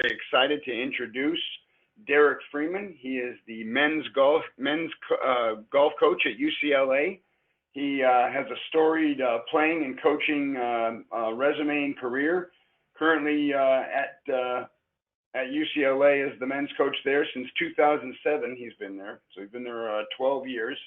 excited to introduce Derek Freeman. He is the men's golf coach at UCLA. He has a storied playing and coaching resume and career. Currently at UCLA as the men's coach there since 2007. He's been there, so he's been there 12 years.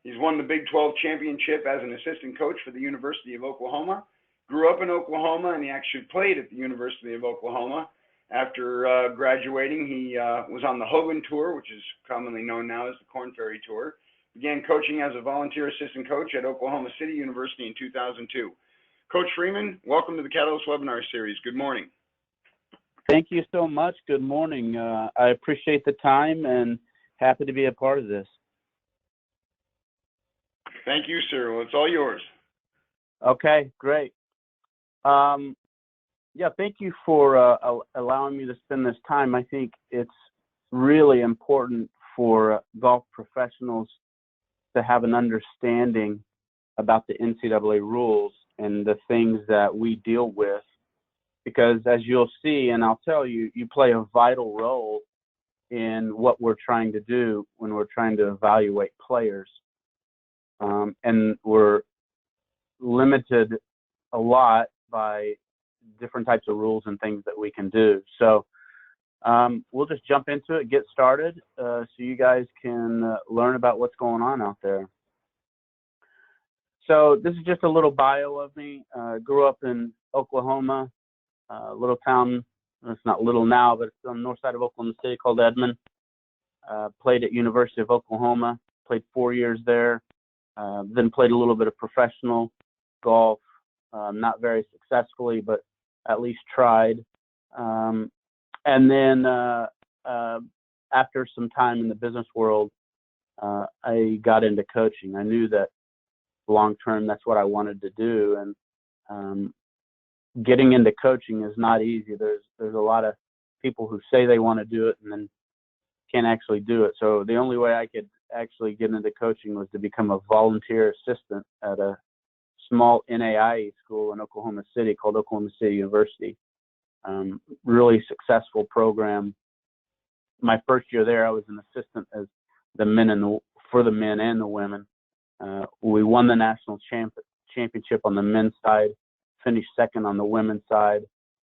He's won the Big 12 championship as an assistant coach for the University of Oklahoma. Grew up in Oklahoma, and he actually played at the University of Oklahoma. After graduating, he was on the Hogan Tour, which is commonly known now as the Korn Ferry Tour. Began coaching as a volunteer assistant coach at Oklahoma City University in 2002. Coach Freeman, welcome to the Catalyst webinar series. Good morning. Thank you so much. Good morning. I appreciate the time and happy to be a part of this. Thank you, sir. Well, it's all yours. Okay, great. Yeah, thank you for allowing me to spend this time. I think it's really important for golf professionals to have an understanding about the NCAA rules and the things that we deal with, because as you'll see, and I'll tell you, you play a vital role in what we're trying to do when we're trying to evaluate players. And we're limited a lot by different types of rules and things that we can do. So we'll just jump into it, get started, so you guys can learn about what's going on out there. So this is just a little bio of me. Grew up in Oklahoma, a little town. It's not little now, but it's on the north side of Oklahoma City called Edmond. Played at University of Oklahoma, played 4 years there. Then played a little bit of professional golf, not very successfully, but at least tried. And then after some time in the business world, I got into coaching. I knew that long term that's what I wanted to do, and getting into coaching is not easy. There's a lot of people who say they want to do it and then can't actually do it. So the only way I could actually get into coaching was to become a volunteer assistant at a small NAIA school in Oklahoma City called Oklahoma City University. Really successful program. My first year there, I was an assistant as for the men and the women. We won the national championship on the men's side, finished second on the women's side,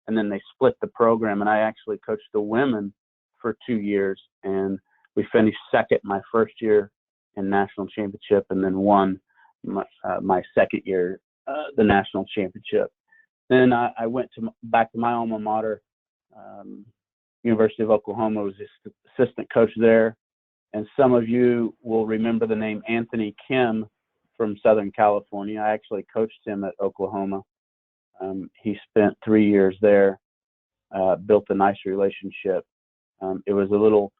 and then they split the program, and I actually coached the women for 2 years, and we finished second my first year in national championship, and then won my second year the national championship. Then I went back to my alma mater, University of Oklahoma. Was assistant coach there, and some of you will remember the name Anthony Kim from Southern California. I actually coached him at Oklahoma. He spent 3 years there, built a nice relationship. It was a little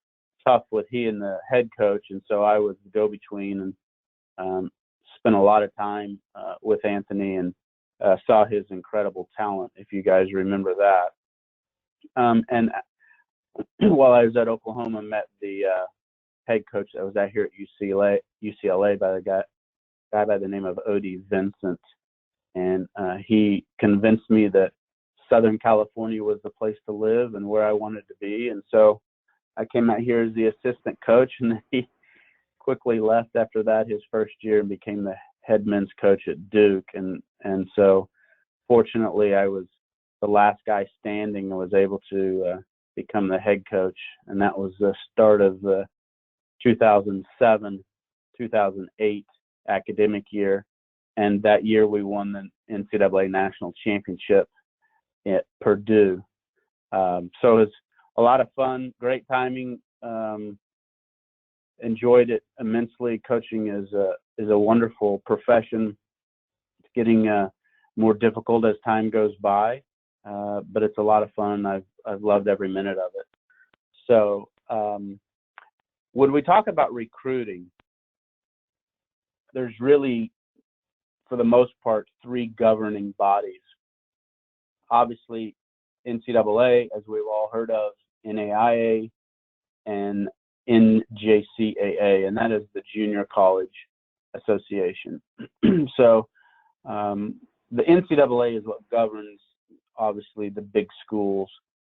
tough with he and the head coach, and so I was the go-between, and spent a lot of time with Anthony, and saw his incredible talent, if you guys remember that. And while I was at Oklahoma, met the head coach that was out here at UCLA by the guy by the name of Odie Vincent, and he convinced me that Southern California was the place to live and where I wanted to be. And so I came out here as the assistant coach, and he quickly left after that his first year and became the head men's coach at Duke. And so fortunately I was the last guy standing and was able to become the head coach. And that was the start of the 2007-2008 academic year. And that year we won the NCAA national championship at Purdue. So it was a lot of fun, great timing. Enjoyed it immensely. Coaching is a wonderful profession. It's getting more difficult as time goes by, but it's a lot of fun. I've loved every minute of it. So when we talk about recruiting, there's really, for the most part, 3 governing bodies. Obviously, NCAA, as we've all heard of, NAIA, and NJCAA, and that is the Junior College Association. So the NCAA is what governs, obviously, the big schools.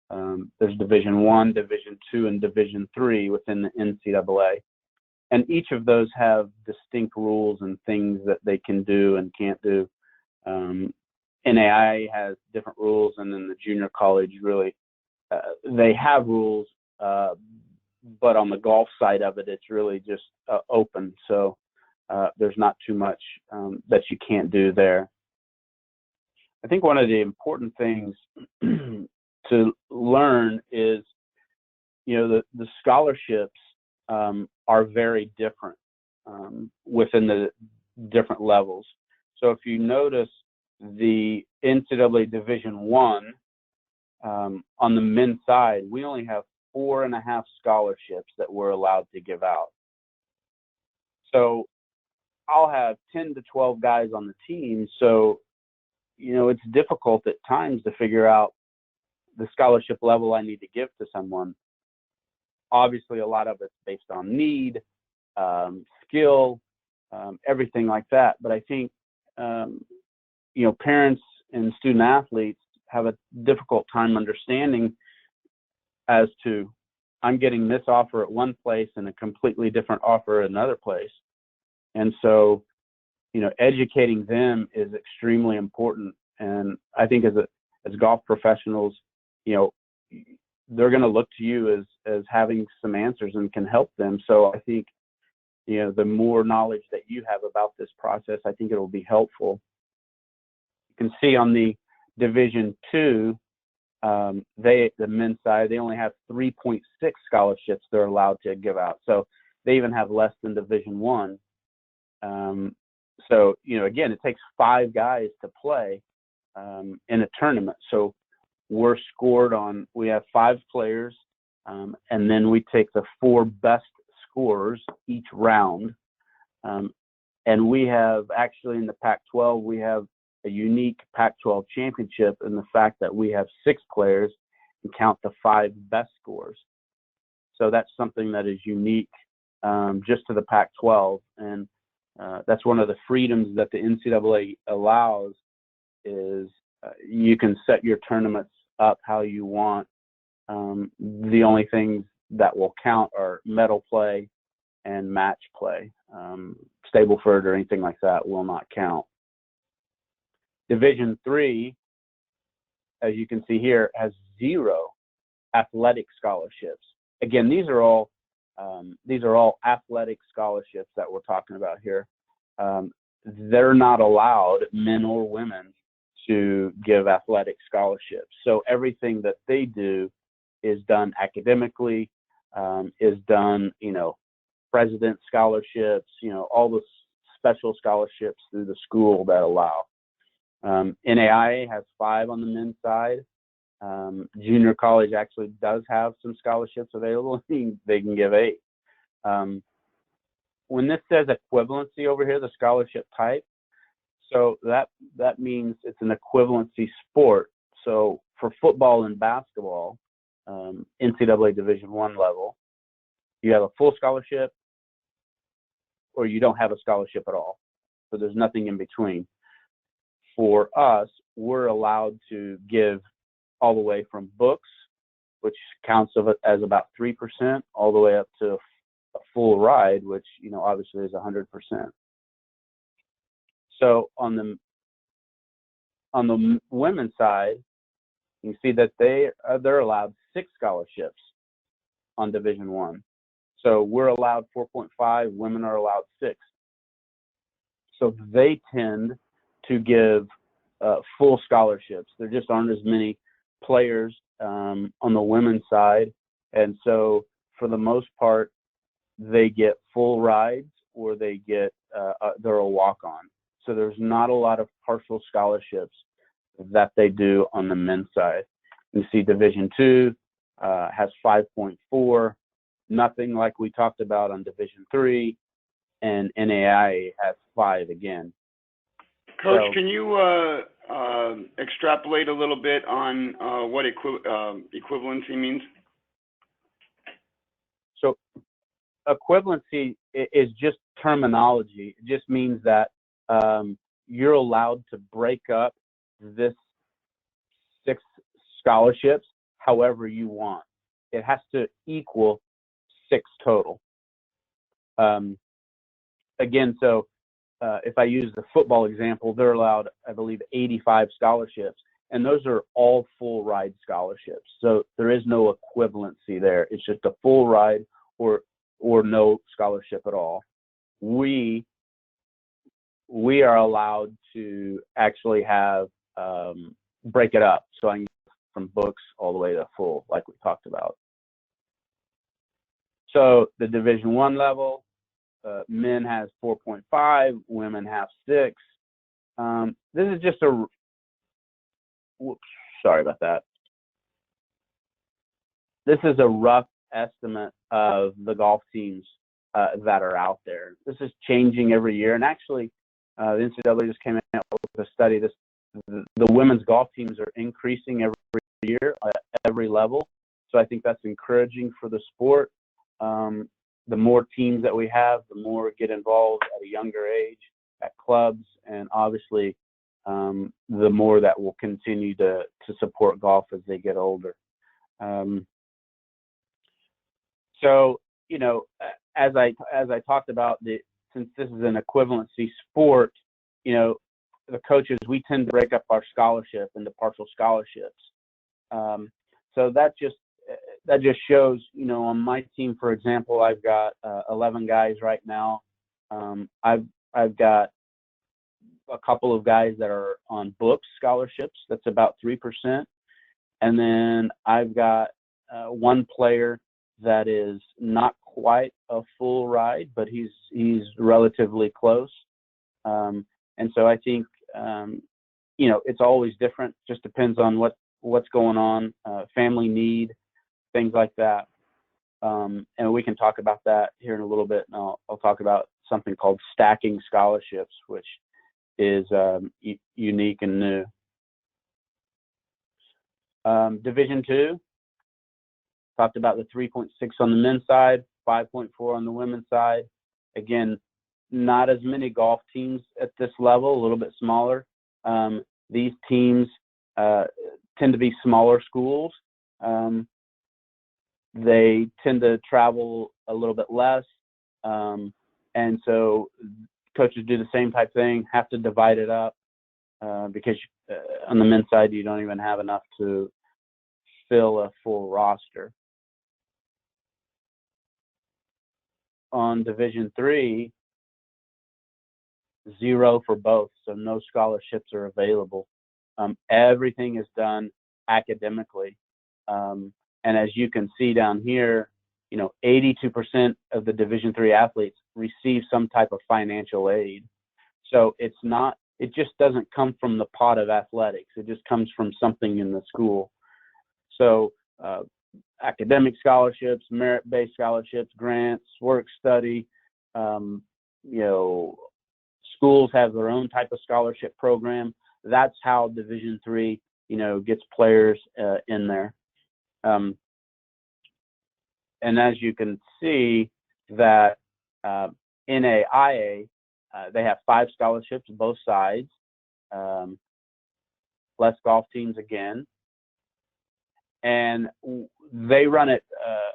There's Division I, Division II, and Division III within the NCAA. And each of those have distinct rules and things that they can do and can't do. NAIA has different rules, and then the junior college really, they have rules, but on the golf side of it, it's really just open. So there's not too much that you can't do there. I think one of the important things to learn is, the scholarships are very different within the different levels. So if you notice the NCAA Division I, on the men's side, we only have 4.5 scholarships that we're allowed to give out. So I'll have 10 to 12 guys on the team. So, it's difficult at times to figure out the scholarship level I need to give to someone. Obviously, a lot of it's based on need, skill, everything like that. But I think, parents and student athletes have a difficult time understanding as to, I'm getting this offer at one place and a completely different offer at another place. And so, educating them is extremely important. And I think as golf professionals, they're going to look to you as having some answers and can help them. So I think, the more knowledge that you have about this process, I think it will be helpful. You can see on the Division II, the men's side, they only have 3.6 scholarships they're allowed to give out. So they even have less than Division I. So, again, it takes 5 guys to play in a tournament. So we're scored on, we have 5 players, and then we take the 4 best scorers each round. And we have, actually in the Pac-12, we have a unique Pac-12 championship in the fact that we have 6 players and count the 5 best scores. So that's something that is unique just to the Pac-12. And that's one of the freedoms that the NCAA allows is you can set your tournaments up how you want. The only things that will count are medal play and match play. Stableford or anything like that will not count. Division III, as you can see here, has 0 athletic scholarships. Again, these are all athletic scholarships that we're talking about here. They're not allowed, men or women, to give athletic scholarships. So everything that they do is done academically, is done, president scholarships, all the special scholarships through the school that allow. NAIA has 5 on the men's side. Junior college actually does have some scholarships available. They can give 8. When this says equivalency over here, the scholarship type, so that means it's an equivalency sport. So for football and basketball, NCAA Division I level, you have a full scholarship or you don't have a scholarship at all. So there's nothing in between. For us, we're allowed to give all the way from books, which counts as about 3%, all the way up to a full ride, which, obviously is 100%. So on the women's side, you see that they're allowed 6 scholarships on Division I. So we're allowed 4.5, women are allowed 6. So they tend to give full scholarships. There just aren't as many players on the women's side. And so for the most part, they get full rides or they get, they're a walk-on. So there's not a lot of partial scholarships that they do on the men's side. You see Division II has 5.4, nothing like we talked about on Division III, and NAIA has 5 again. Coach, can you extrapolate a little bit on what equivalency means? So equivalency is just terminology. It just means that you're allowed to break up this 6 scholarships however you want. It has to equal 6 total. Again, so if I use the football example, they're allowed, I believe, 85 scholarships, and those are all full ride scholarships. So there is no equivalency there. It's just a full ride or no scholarship at all. We are allowed to actually have break it up, so I can go from books all the way to full, like we talked about. So the Division I level, men has 4.5, women have 6. This is just a, sorry about that. This is a rough estimate of the golf teams that are out there. This is changing every year, and actually, the NCAA just came out with a study. The women's golf teams are increasing every year at every level, so I think that's encouraging for the sport. The more teams that we have, the more get involved at a younger age at clubs, and obviously the more that will continue to support golf as they get older. So, you know, as I talked about, since this is an equivalency sport, you know, the coaches, we tend to break up our scholarship into partial scholarships. So that just shows, you know, on my team, for example, I've got 11 guys right now. I've got a couple of guys that are on books scholarships. That's about 3%. And then I've got one player that is not quite a full ride, but he's relatively close. And so I think, you know, it's always different. Just depends on what's going on, family need, things like that. And we can talk about that here in a little bit. And I'll talk about something called stacking scholarships, which is unique and new. Division II, talked about the 3.6 on the men's side, 5.4 on the women's side. Again, not as many golf teams at this level, a little bit smaller. These teams tend to be smaller schools. They tend to travel a little bit less. And so coaches do the same type thing, have to divide it up because on the men's side, you don't even have enough to fill a full roster. On Division III, 0 for both, so no scholarships are available. Everything is done academically. And as you can see down here, you know, 82% of the Division III athletes receive some type of financial aid. So it just doesn't come from the pot of athletics. It just comes from something in the school. So academic scholarships, merit-based scholarships, grants, work study, you know, schools have their own type of scholarship program. That's how Division III, you know, gets players in there. And as you can see that NAIA, they have 5 scholarships, both sides, less golf teams again. And they run it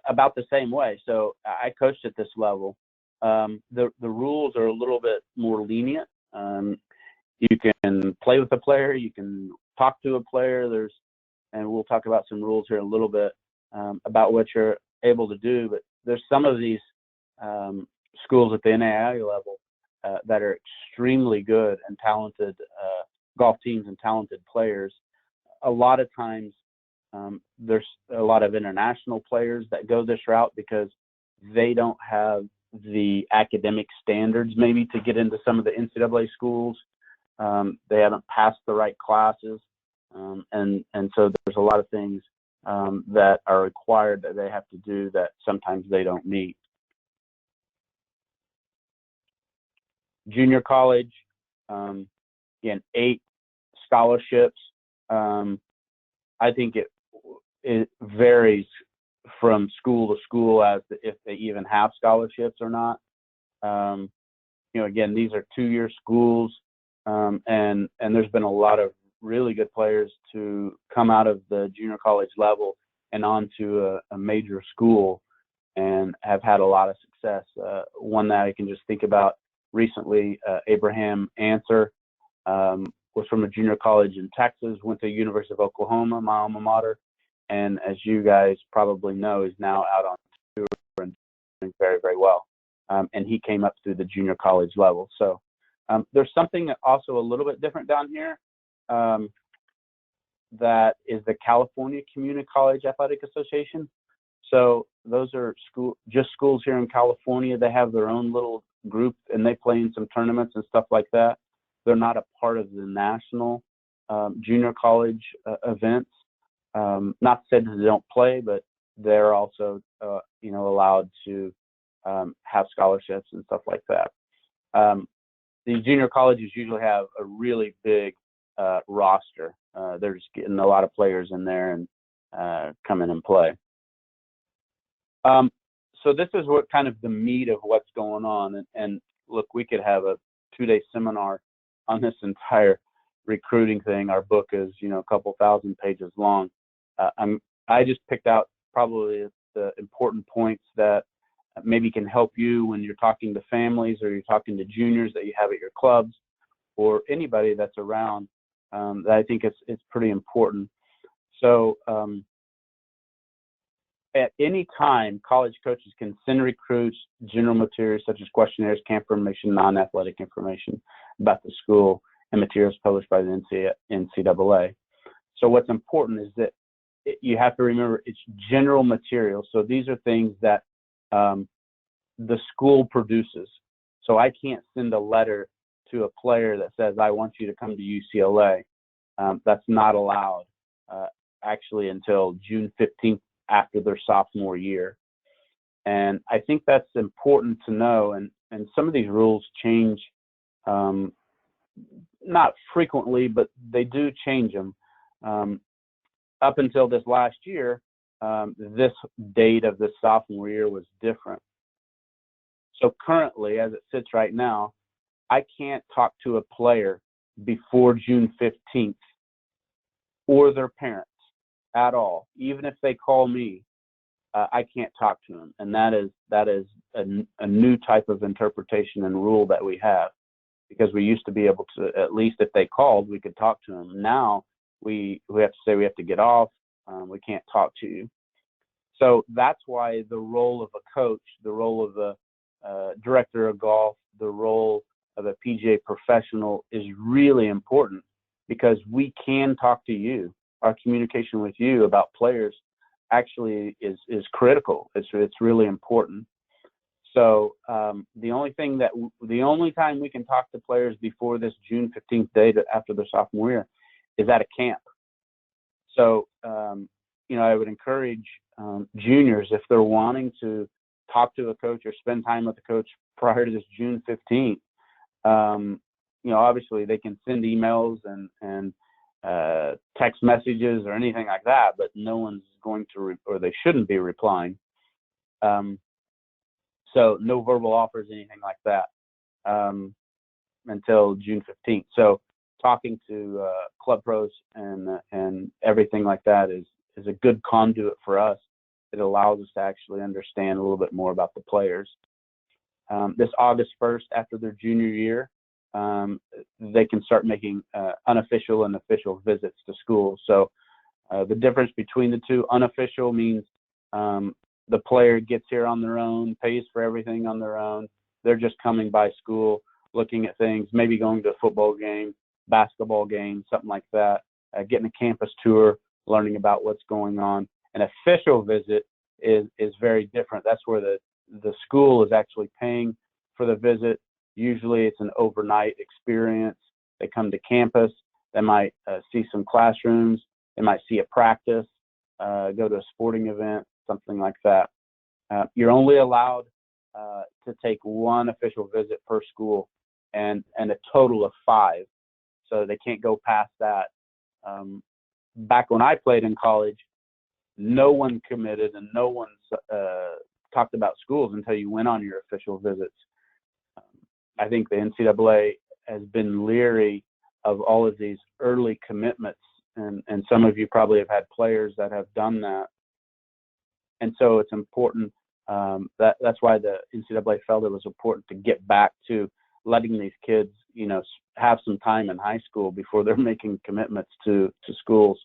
about the same way. So I coached at this level. The rules are a little bit more lenient. You can play with a player, you can talk to a player. And we'll talk about some rules here in a little bit about what you're able to do. But there's some of these schools at the NAIA level that are extremely good and talented golf teams and talented players. A lot of times, there's a lot of international players that go this route because they don't have the academic standards maybe to get into some of the NCAA schools. They haven't passed the right classes. And so there's a lot of things that are required that they have to do that sometimes they don't meet. Junior college, again, 8 scholarships. I think it varies from school to school as to if they even have scholarships or not. You know, again, these are 2-year schools, and there's been a lot of really good players to come out of the junior college level and on to a major school and have had a lot of success. One that I can just think about recently, Abraham Answer, was from a junior college in Texas, went to University of Oklahoma, my alma mater, and as you guys probably know, is now out on tour and doing very, very well. And he came up through the junior college level. So there's something also a little bit different down here. That is the California Community College Athletic Association. So those are schools here in California. They have their own little group and they play in some tournaments and stuff like that. They're not a part of the national junior college events. Not said that they don't play, but they're also allowed to have scholarships and stuff like that. These junior colleges usually have a really big roster. They're just getting a lot of players in there and come in and play. So this is what kind of the meat of what's going on. And look, we could have a 2-day seminar on this entire recruiting thing. Our book is, a couple thousand pages long. I just picked out probably the important points that maybe can help you when you're talking to families or you're talking to juniors that you have at your clubs or anybody that's around. That I think it's pretty important. So at any time, college coaches can send recruits general materials such as questionnaires, camp information, non-athletic information about the school, and materials published by the NCAA. So what's important is that you have to remember it's general material. So these are things that the school produces. So I can't send a letter to a player that says, I want you to come to UCLA. That's not allowed actually until June 15th after their sophomore year. And I think that's important to know. And some of these rules change, not frequently, but they do change them. Up until this last year, this date of the sophomore year was different. So currently, as it sits right now, I can't talk to a player before June 15th or their parents at all. Even if they call me, I can't talk to them. And that is a new type of interpretation and rule that we have, because we used to be able to, at least if they called, we could talk to them. Now we have to say we have to get off. We can't talk to you. So that's why the role of a coach, the role of the director of golf, the role of a PGA professional is really important, because we can talk to you. Our communication with you about players actually is critical. It's really important. So the only time we can talk to players before this June 15th date after their sophomore year is at a camp. So I would encourage juniors, if they're wanting to talk to a coach or spend time with the coach prior to this June 15th, obviously they can send emails and text messages or anything like that, but no one's going to, or they shouldn't be replying. So no verbal offers, anything like that, until June 15th. So talking to club pros and everything like that is a good conduit for us. It allows us to actually understand a little bit more about the players. This August 1st, after their junior year, they can start making unofficial and official visits to schools. So the difference between the two, unofficial means the player gets here on their own, pays for everything on their own. They're just coming by school, looking at things, maybe going to a football game, basketball game, something like that, getting a campus tour, learning about what's going on. An official visit is very different. That's where the school is actually paying for the visit. Usually it's an overnight experience. They come to campus. They might see some classrooms. They might see a practice, go to a sporting event, something like that. You're only allowed to take one official visit per school and a total of 5. So they can't go past that. Back when I played in college, no one committed and no one talked about schools until you went on your official visits. I think the NCAA has been leery of all of these early commitments, and some of you probably have had players that have done that. And so it's important. That's why the NCAA felt it was important to get back to letting these kids, have some time in high school before they're making commitments to schools.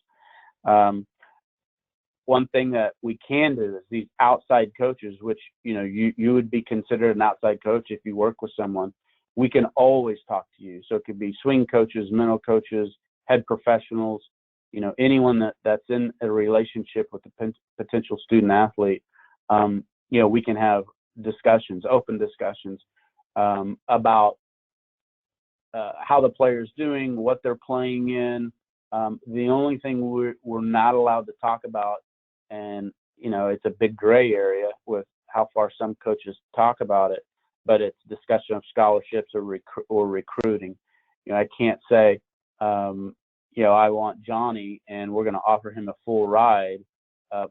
One thing that we can do is these outside coaches, which, you would be considered an outside coach if you work with someone. We can always talk to you. So it could be swing coaches, mental coaches, head professionals, anyone that's in a relationship with a potential student athlete. We can have discussions, open discussions about how the player's doing, what they're playing in. The only thing we're not allowed to talk about, and it's a big gray area with how far some coaches talk about it, but it's discussion of scholarships or recruiting. I can't say, I want Johnny and we're going to offer him a full ride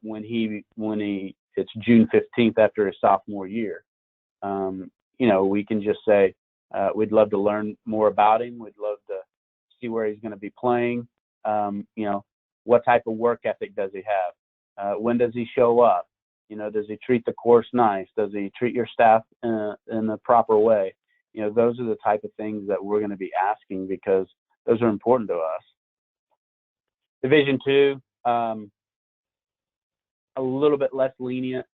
when it's June 15th after his sophomore year. We can just say we'd love to learn more about him. We'd love to see where he's going to be playing. What type of work ethic does he have? When does he show up? Does he treat the course nice? Does he treat your staff in the proper way? Those are the type of things that we're going to be asking because those are important to us. Division II, a little bit less lenient.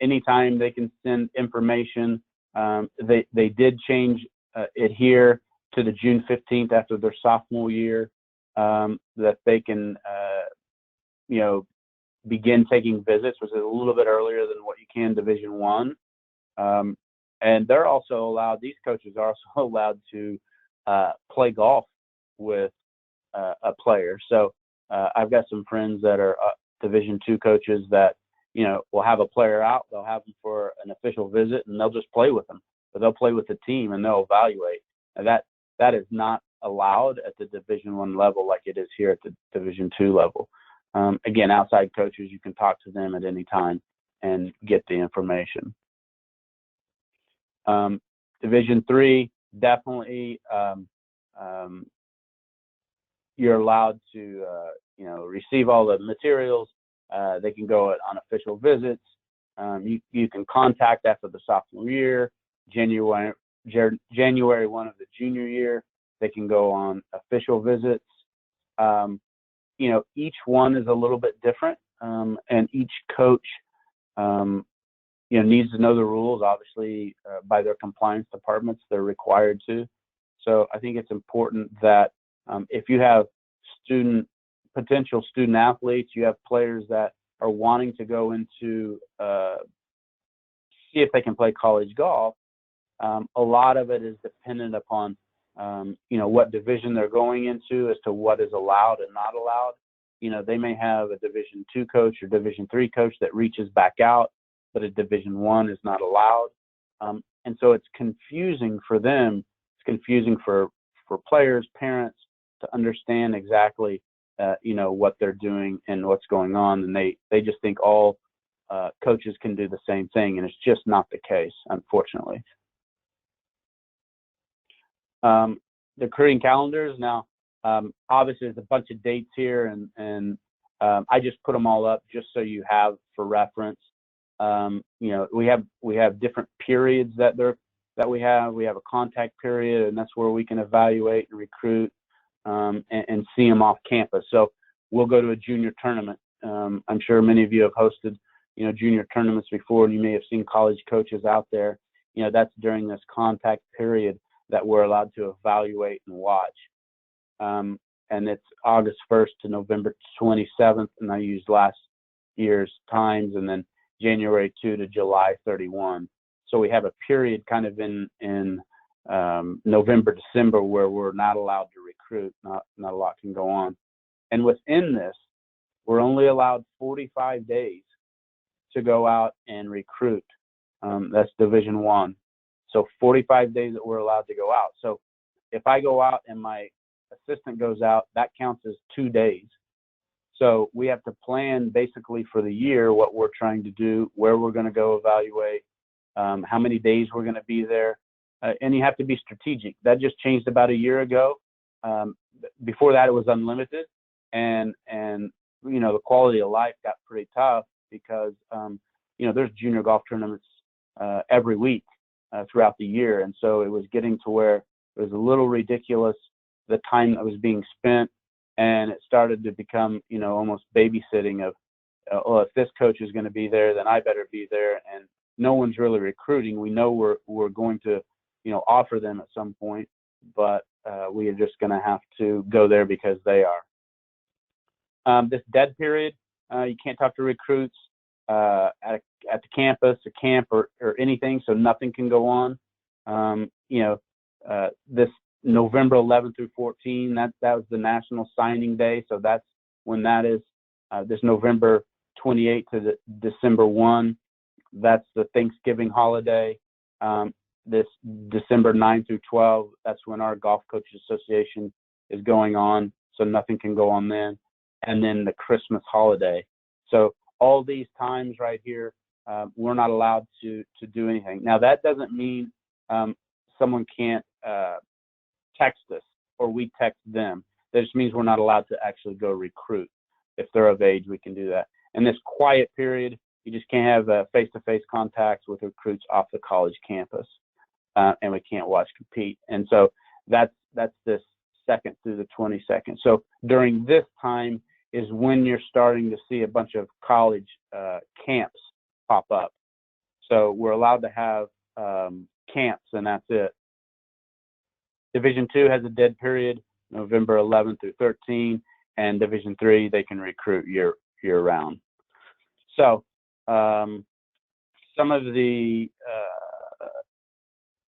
Anytime they can send information. They did change it here to the June 15th after their sophomore year, that they can, begin taking visits, which is a little bit earlier than what you can Division I. And they're also allowed, these coaches are also allowed to play golf with a player. So I've got some friends that are Division II coaches that, will have a player out, they'll have them for an official visit, and they'll just play with them. But they'll play with the team and they'll evaluate. And that is not allowed at the Division I level like it is here at the Division II level. Again, outside coaches, you can talk to them at any time and get the information. Division III, definitely you're allowed to receive all the materials. They can go on official visits. You can contact after the sophomore year, January 1 of the junior year. They can go on official visits. Each one is a little bit different, and each coach, needs to know the rules. Obviously, by their compliance departments, they're required to. So I think it's important that if you have potential student athletes, you have players that are wanting to go into see if they can play college golf. A lot of it is dependent upon what division they're going into as to what is allowed and not allowed. They may have a Division II coach or Division III coach that reaches back out, but a Division I is not allowed. And so it's confusing for them. It's confusing for players, parents to understand exactly, what they're doing and what's going on. And they just think all coaches can do the same thing. And it's just not the case, unfortunately. The recruiting calendars now, obviously there's a bunch of dates here and I just put them all up just so you have for reference. We have different periods that we have. We have a contact period, and that's where we can evaluate and recruit and see them off campus. So we'll go to a junior tournament. I'm sure many of you have hosted, junior tournaments before, and you may have seen college coaches out there. That's during this contact period that we're allowed to evaluate and watch. And it's August 1st to November 27th, and I used last year's times, and then January 2 to July 31. So we have a period kind of in November, December where we're not allowed to recruit. Not a lot can go on. And within this, we're only allowed 45 days to go out and recruit. That's Division I. So 45 days that we're allowed to go out. So if I go out and my assistant goes out, that counts as 2 days. So we have to plan basically for the year what we're trying to do, where we're going to go evaluate, how many days we're going to be there. And you have to be strategic. That just changed about a year ago. Before that, it was unlimited. And the quality of life got pretty tough because, there's junior golf tournaments every week throughout the year. And so it was getting to where it was a little ridiculous, the time that was being spent. And it started to become, almost babysitting of, if this coach is going to be there, then I better be there. And no one's really recruiting. We know we're going to, offer them at some point, but we are just going to have to go there because they are. This dead period, you can't talk to recruits at the campus, a camp, or anything, so nothing can go on. This November 11 through 14, that was the National Signing Day, so that's when that is. This November 28 to December 1, that's the Thanksgiving holiday. This December 9 through 12, that's when our Golf Coaches Association is going on, so nothing can go on then. And then the Christmas holiday. So all these times right here, we're not allowed to do anything. Now, that doesn't mean someone can't text us or we text them. That just means we're not allowed to actually go recruit. If they're of age, we can do that. And this quiet period, you just can't have face-to-face contacts with recruits off the college campus, and we can't watch compete. And so that's this 2nd through the 22nd. So during this time is when you're starting to see a bunch of college camps pop up. So we're allowed to have camps, and that's it. Division II has a dead period, November 11 through 13, and Division III, they can recruit year round. So some of the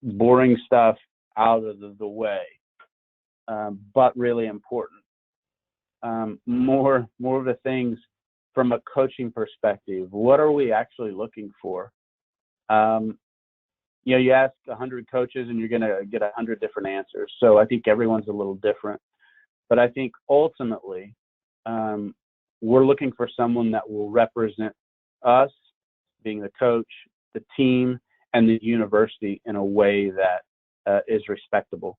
boring stuff out of the way, but really important. More of the things from a coaching perspective. What are we actually looking for? You ask 100 coaches and you're going to get 100 different answers. So I think everyone's a little different. But I think ultimately, we're looking for someone that will represent us, being the coach, the team, and the university in a way that is respectable.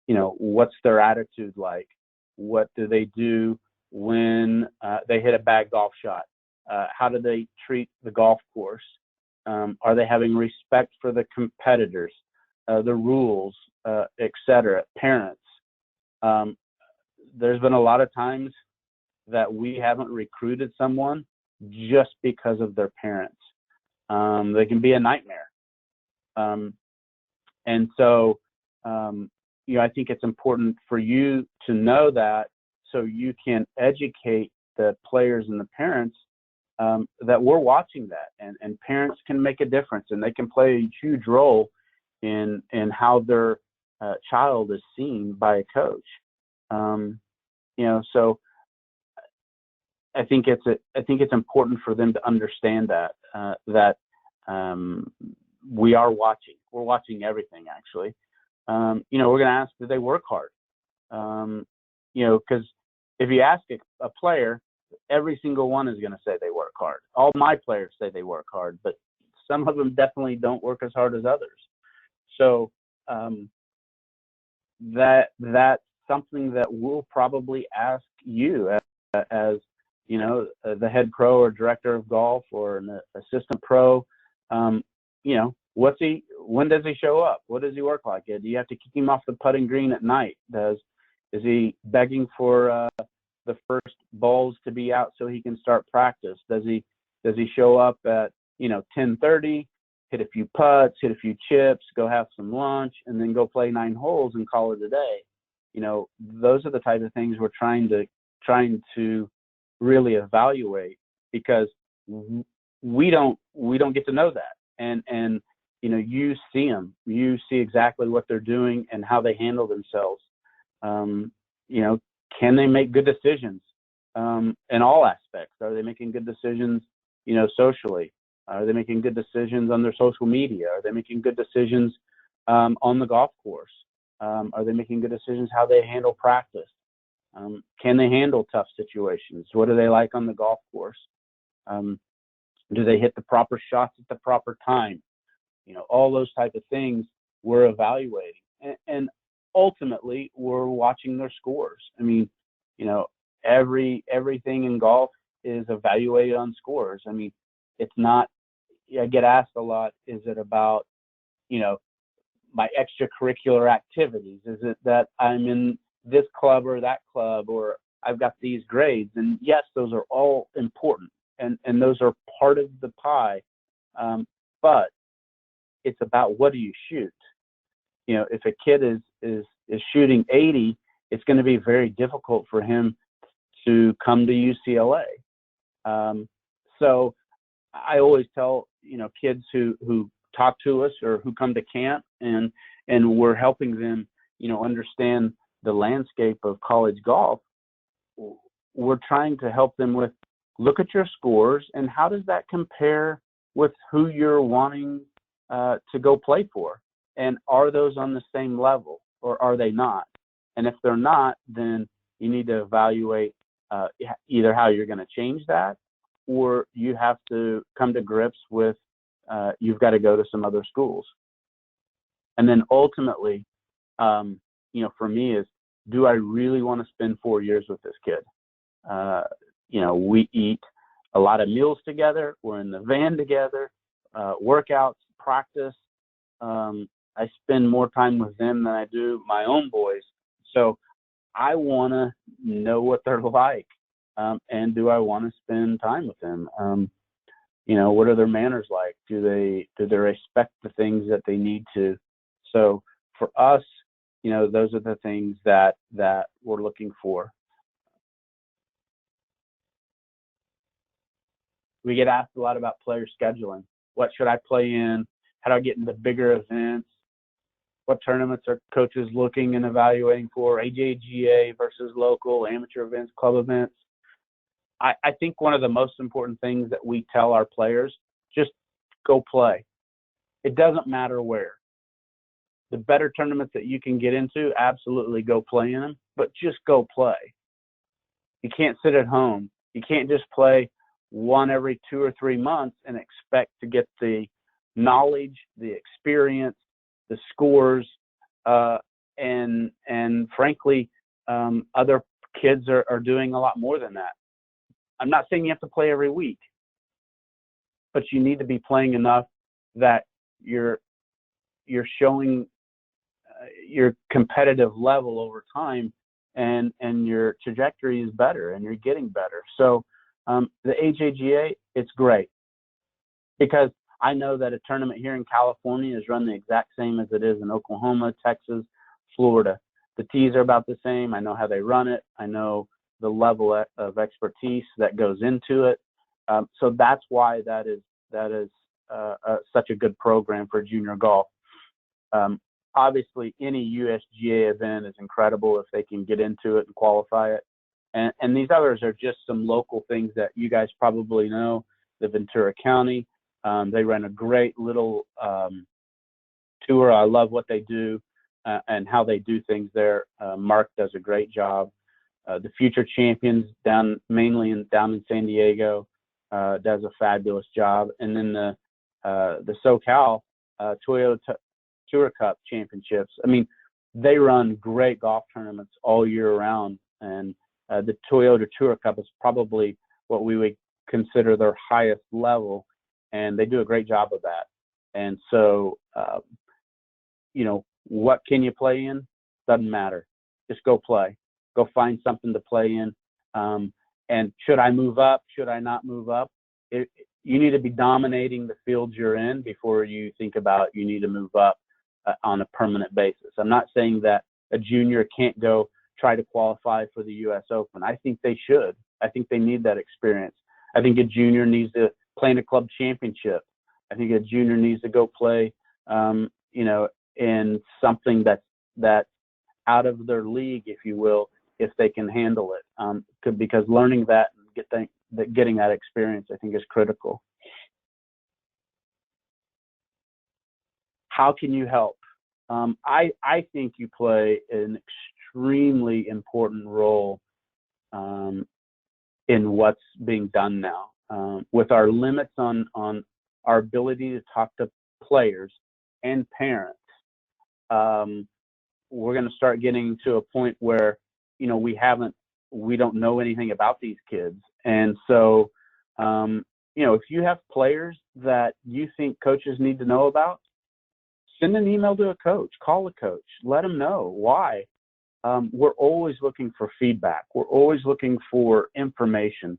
What's their attitude like? What do they do when they hit a bad golf shot? How do they treat the golf course? Are they having respect for the competitors, the rules, etc.? Parents. There's been a lot of times that we haven't recruited someone just because of their parents. They can be a nightmare. And so, I think it's important for you to know that so you can educate the players and the parents that we're watching that. And parents can make a difference, and they can play a huge role in how their child is seen by a coach. So I think it's important for them to understand that we are watching. We're watching everything, actually. We're going to ask, do they work hard? Because if you ask a player, every single one is going to say they work hard. All my players say they work hard, but some of them definitely don't work as hard as others. So that's something that we'll probably ask you as the head pro or director of golf or an assistant pro. When does he show up? What does he work like? Do you have to kick him off the putting green at night? Is he begging for the first balls to be out so he can start practice? Does he show up at 10:30, hit a few putts, hit a few chips, go have some lunch, and then go play 9 holes and call it a day? Those are the type of things we're trying to really evaluate, because we don't get to know that. And you see them, you see exactly what they're doing and how they handle themselves. Can they make good decisions in all aspects? Are they making good decisions, socially? Are they making good decisions on their social media? Are they making good decisions on the golf course? Are they making good decisions how they handle practice? Can they handle tough situations? What do they like on the golf course? Do they hit the proper shots at the proper time? All those type of things we're evaluating. And ultimately, we're watching their scores. I mean, everything in golf is evaluated on scores. I mean, it's not, I get asked a lot, is it about, my extracurricular activities? Is it that I'm in this club or that club, or I've got these grades? And yes, those are all important, and those are part of the pie. But it's about, what do you shoot? If a kid is shooting 80, it's going to be very difficult for him to come to UCLA. So I always tell, kids who talk to us or who come to camp, and we're helping them, understand the landscape of college golf. We're trying to help them with, look at your scores and how does that compare with who you're wanting to go play for? And are those on the same level, or are they not? And if they're not, then you need to evaluate either how you're going to change that, or you have to come to grips with you've got to go to some other schools. And then ultimately, for me is, do I really want to spend 4 years with this kid? We eat a lot of meals together. We're in the van together, workouts, practice. I spend more time with them than I do my own boys. So I want to know what they're like. And do I want to spend time with them? What are their manners like? Do they respect the things that they need to? So for us, those are the things that we're looking for. We get asked a lot about player scheduling. What should I play in? How do I get into bigger events? What tournaments are coaches looking and evaluating for? AJGA versus local, amateur events, club events. I think one of the most important things that we tell our players, just go play. It doesn't matter where. The better tournaments that you can get into, absolutely go play in them, but just go play. You can't sit at home. You can't just play one every 2 or 3 months and expect to get the knowledge, the experience, the scores, and frankly, other kids are doing a lot more than that. I'm not saying you have to play every week, but you need to be playing enough that you're showing your competitive level over time, and your trajectory is better, and you're getting better. So the AJGA, it's great, because I know that a tournament here in California is run the exact same as it is in Oklahoma, Texas, Florida. The tees are about the same. I know how they run it. I know the level of expertise that goes into it. So that's why that is such a good program for junior golf. Obviously, any USGA event is incredible if they can get into it and qualify it. And these others are just some local things that you guys probably know. The Ventura County, they run a great little tour. I love what they do and how they do things there. Mark does a great job. The Future Champions mainly down in San Diego does a fabulous job. And then the SoCal Toyota Tour Cup Championships. I mean, they run great golf tournaments all year round. And the Toyota Tour Cup is probably what we would consider their highest level. And they do a great job of that. And so, what can you play in? Doesn't matter. Just go play. Go find something to play in. And should I move up? Should I not move up? You need to be dominating the fields you're in before you think about you need to move up on a permanent basis. I'm not saying that a junior can't go try to qualify for the U.S. Open. I think they should. I think they need that experience. I think a junior needs to play in a club championship. I think a junior needs to go play, in something that's out of their league, if you will, if they can handle it. Because learning that and getting that experience, I think, is critical. How can you help? I think you play an extremely important role in what's being done now. With our limits on our ability to talk to players and parents, we're going to start getting to a point where, we don't know anything about these kids, And so, if you have players that you think coaches need to know about, send an email to a coach, call a coach, let them know why. We're always looking for feedback. We're always looking for information.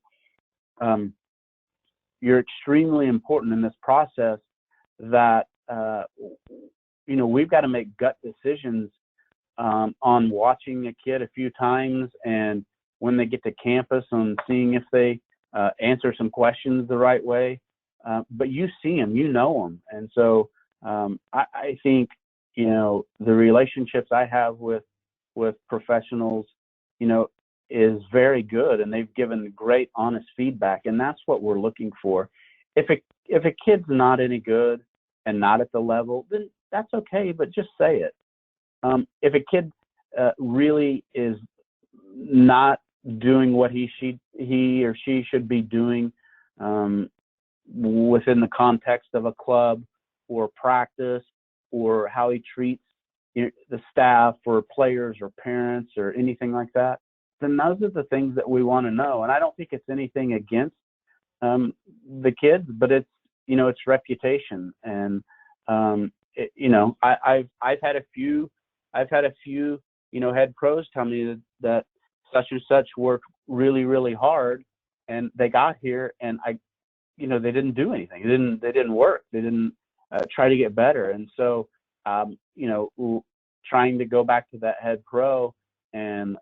You're extremely important in this process that, we've got to make gut decisions on watching a kid a few times, and when they get to campus, on seeing if they answer some questions the right way. But you see them, you know them. And so I think, the relationships I have with professionals, is very good, and they've given great, honest feedback. And that's what we're looking for. If a kid's not any good and not at the level, then that's okay, but just say it. If a kid really is not doing what he or she should be doing within the context of a club or practice, or how he treats the staff or players or parents or anything like that, then those are the things that we want to know. And I don't think it's anything against the kids, but it's it's reputation. And I've had a few head pros tell me that such and such worked really, really hard, and they got here and they didn't do anything. They didn't work. They didn't try to get better. And so trying to go back to that head pro and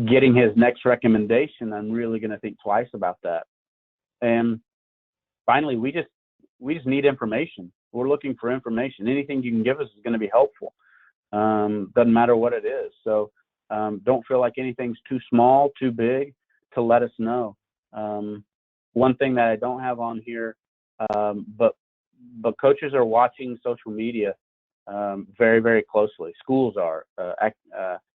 getting his next recommendation, I'm really going to think twice about that. And finally, we just need information. We're looking for information. Anything you can give us is going to be helpful. Doesn't matter what it is. So don't feel like anything's too small, too big to let us know. One thing that I don't have on here, but coaches are watching social media very, very closely. Schools are,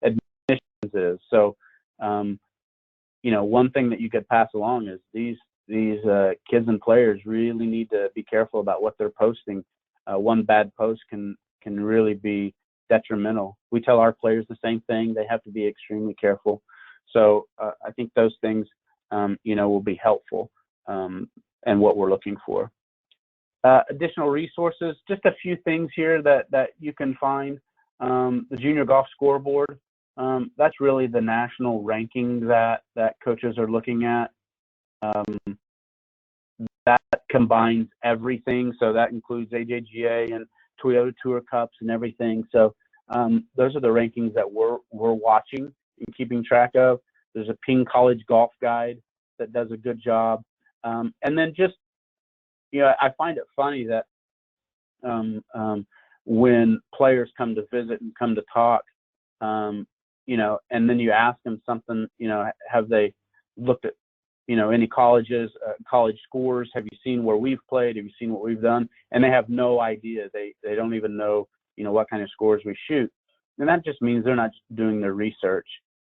admissions is. So, one thing that you could pass along is these kids and players really need to be careful about what they're posting. One bad post can really be detrimental. We tell our players the same thing. They have to be extremely careful. So I think those things, will be helpful and what we're looking for. Additional resources, just a few things here that you can find. The Junior Golf Scoreboard, that's really the national ranking that coaches are looking at. That combines everything, so that includes AJGA and Toyota Tour Cups and everything. So those are the rankings that we're watching and keeping track of. There's a Ping College Golf Guide that does a good job. And then just, I find it funny that when players come to visit and come to talk, and then you ask them something, have they looked at, any colleges, college scores? Have you seen where we've played? Have you seen what we've done? And they have no idea. They don't even know, what kind of scores we shoot. And that just means they're not doing their research.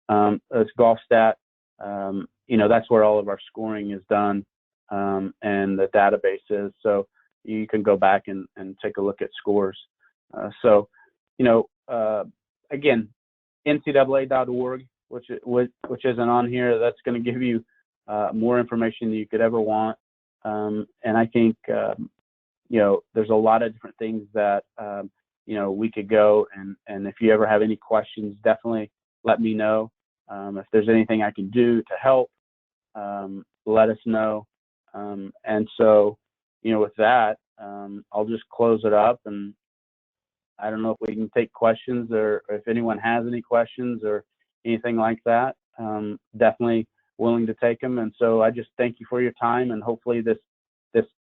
It's GolfStat. That's where all of our scoring is done, and the database is. So you can go back and take a look at scores. Again, NCAA.org, which isn't on here. That's going to give you more information than you could ever want. And I think, there's a lot of different things that, we could go. And if you ever have any questions, definitely let me know. If there's anything I can do to help, let us know. And so, with that, I'll just close it up. And I don't know if we can take questions, or if anyone has any questions or anything like that. Definitely willing to take them. And so I just thank you for your time, and hopefully this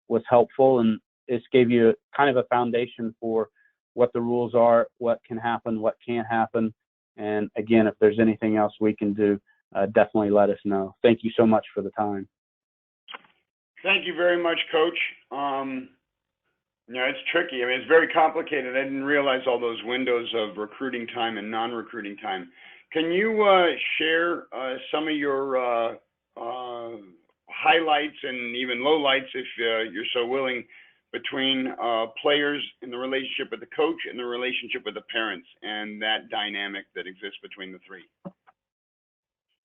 was helpful, and this gave you kind of a foundation for what the rules are, what can happen, what can't happen. And again, if there's anything else we can do, definitely let us know. Thank you so much for the time. Thank you very much, Coach. It's tricky. I mean, it's very complicated. I didn't realize all those windows of recruiting time and non-recruiting time. Can you share some of your highlights and even lowlights, if you're so willing, between players in the relationship with the coach and the relationship with the parents, and that dynamic that exists between the three?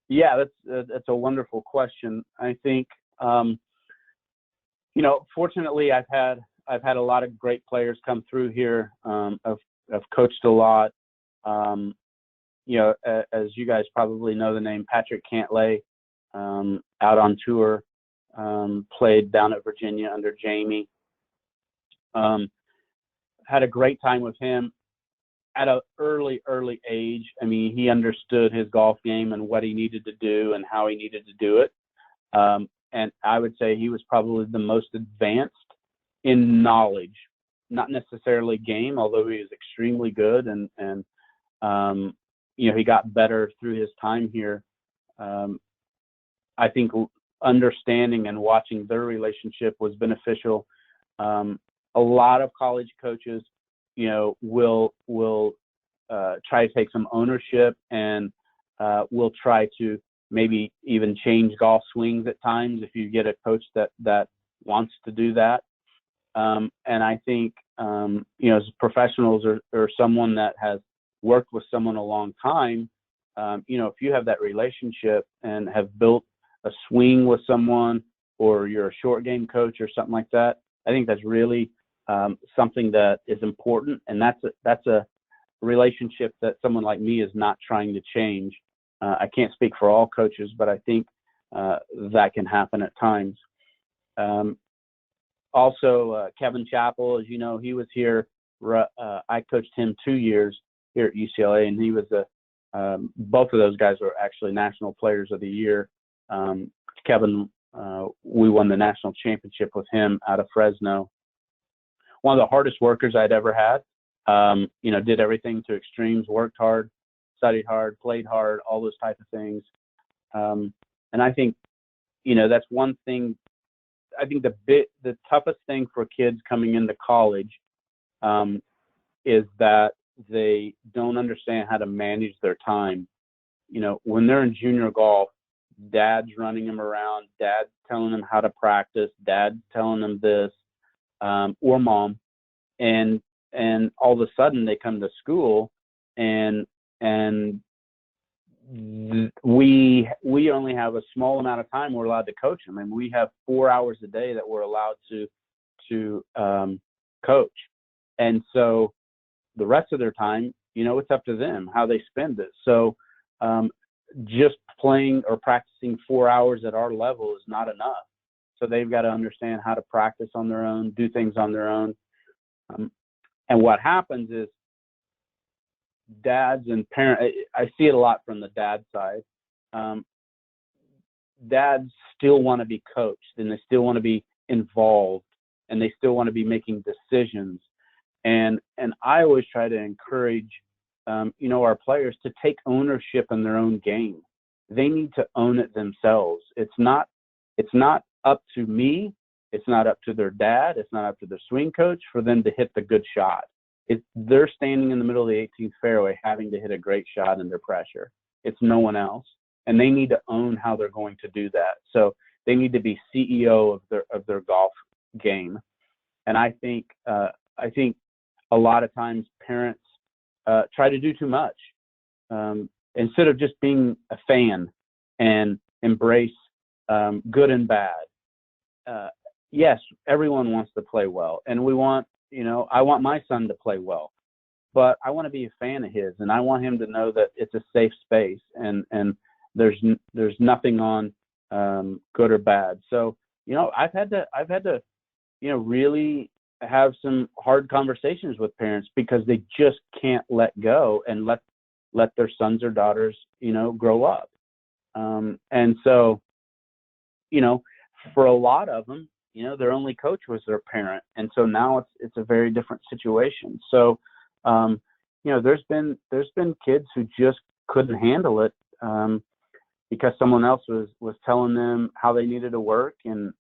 Yeah, that's a wonderful question. I think, fortunately, I've had a lot of great players come through here. I've coached a lot. As you guys probably know the name Patrick Cantlay, out on tour, played down at Virginia under Jamie. Had a great time with him at an early age. I mean, he understood his golf game and what he needed to do and how he needed to do it. And I would say he was probably the most advanced in knowledge, not necessarily game, although he was extremely good. And he got better through his time here. I think understanding and watching their relationship was beneficial. A lot of college coaches, will try to take some ownership and will try to maybe even change golf swings at times if you get a coach that wants to do that. And I think, as professionals or someone that has worked with someone a long time, if you have that relationship and have built a swing with someone, or you're a short game coach or something like that, I think that's really something that is important. And that's a relationship that someone like me is not trying to change. I can't speak for all coaches, but I think that can happen at times. Also, Kevin Chappell, as you know, he was here. I coached him 2 years here at UCLA, and he was both of those guys were actually National Players of the Year. Kevin, we won the national championship with him out of Fresno. One of the hardest workers I'd ever had. Did everything to extremes, worked hard, studied hard, played hard, all those type of things. And I think, that's one thing. I think the toughest thing for kids coming into college is that they don't understand how to manage their time. When they're in junior golf, dad's running them around, dad's telling them how to practice, dad's telling them this, or mom, and all of a sudden they come to school and we only have a small amount of time we're allowed to coach them. And we have 4 hours a day that we're allowed to coach. And so the rest of their time, it's up to them how they spend it. So just playing or practicing 4 hours at our level is not enough. So they've got to understand how to practice on their own, do things on their own. And what happens is dads and parents, I see it a lot from the dad side. Dads still want to be coached, and they still want to be involved, and they still want to be making decisions. And I always try to encourage, our players to take ownership in their own game. They need to own it themselves. It's not up to me. It's not up to their dad. It's not up to their swing coach for them to hit the good shot. They're standing in the middle of the 18th fairway having to hit a great shot under pressure. It's no one else. And they need to own how they're going to do that. So they need to be CEO of their golf game. And I think a lot of times parents try to do too much instead of just being a fan and embrace good and bad. Yes, everyone wants to play well, and I want my son to play well, but I want to be a fan of his, and I want him to know that it's a safe space, and there's nothing on good or bad. So I've had to really have some hard conversations with parents because they just can't let go and let their sons or daughters grow up. And so for a lot of them, their only coach was their parent, and so now it's a very different situation. So there's been kids who just couldn't handle it because someone else was telling them how they needed to work, and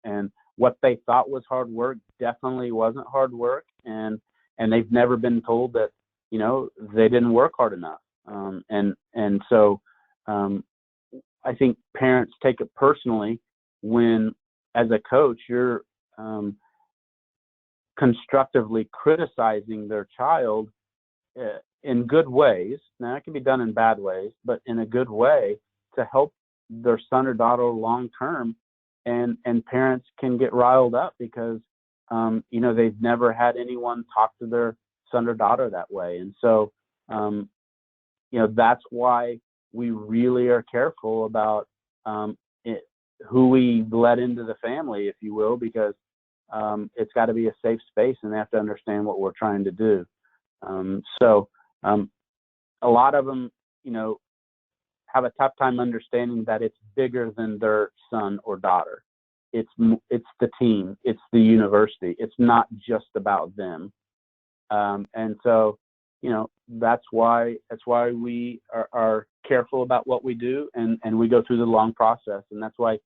what they thought was hard work definitely wasn't hard work, and they've never been told that they didn't work hard enough. And so I think parents take it personally when, as a coach, you're constructively criticizing their child in good ways. Now, it can be done in bad ways, but in a good way to help their son or daughter long term, and parents can get riled up because you know, they've never had anyone talk to their son or daughter that way. And so you know, that's why we really are careful about who we let into the family, if you will, because it's got to be a safe space and they have to understand what we're trying to do. A lot of them, you know, have a tough time understanding that it's bigger than their son or daughter. It's the team, it's the university. It's not just about them. And so, you know, that's why we are careful about what we do, and we go through the long process. And that's why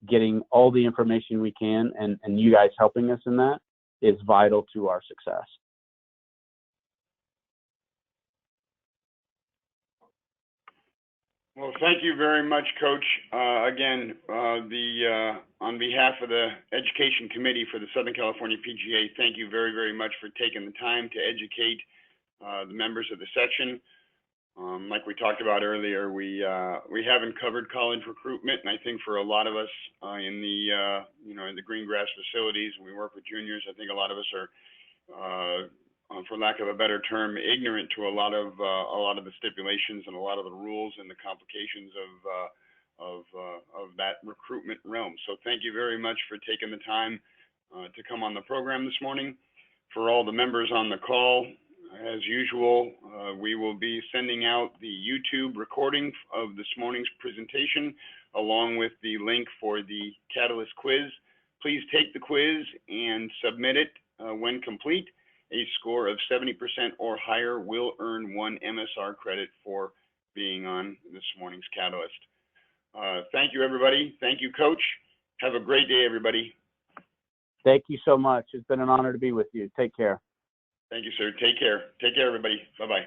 getting all the information we can and you guys helping us in that is vital to our success. Well, thank you very much, Coach. Again, on behalf of the Education Committee for the Southern California PGA, thank you very, very much for taking the time to educate the members of the section. Like we talked about earlier, we haven't covered college recruitment, and I think for a lot of us in the you know, in the green grass facilities, and we work with juniors, I think a lot of us are for lack of a better term, ignorant to a lot of the stipulations and a lot of the rules and the complications of that recruitment realm. So thank you very much for taking the time to come on the program this morning. For all the members on the call, as usual, we will be sending out the YouTube recording of this morning's presentation, along with the link for the Catalyst quiz. Please take the quiz and submit it when complete. A score of 70% or higher will earn 1 MSR credit for being on this morning's Catalyst. Thank you, everybody. Thank you, Coach. Have a great day, everybody. Thank you so much. It's been an honor to be with you. Take care. Thank you, sir. Take care. Take care, everybody. Bye-bye.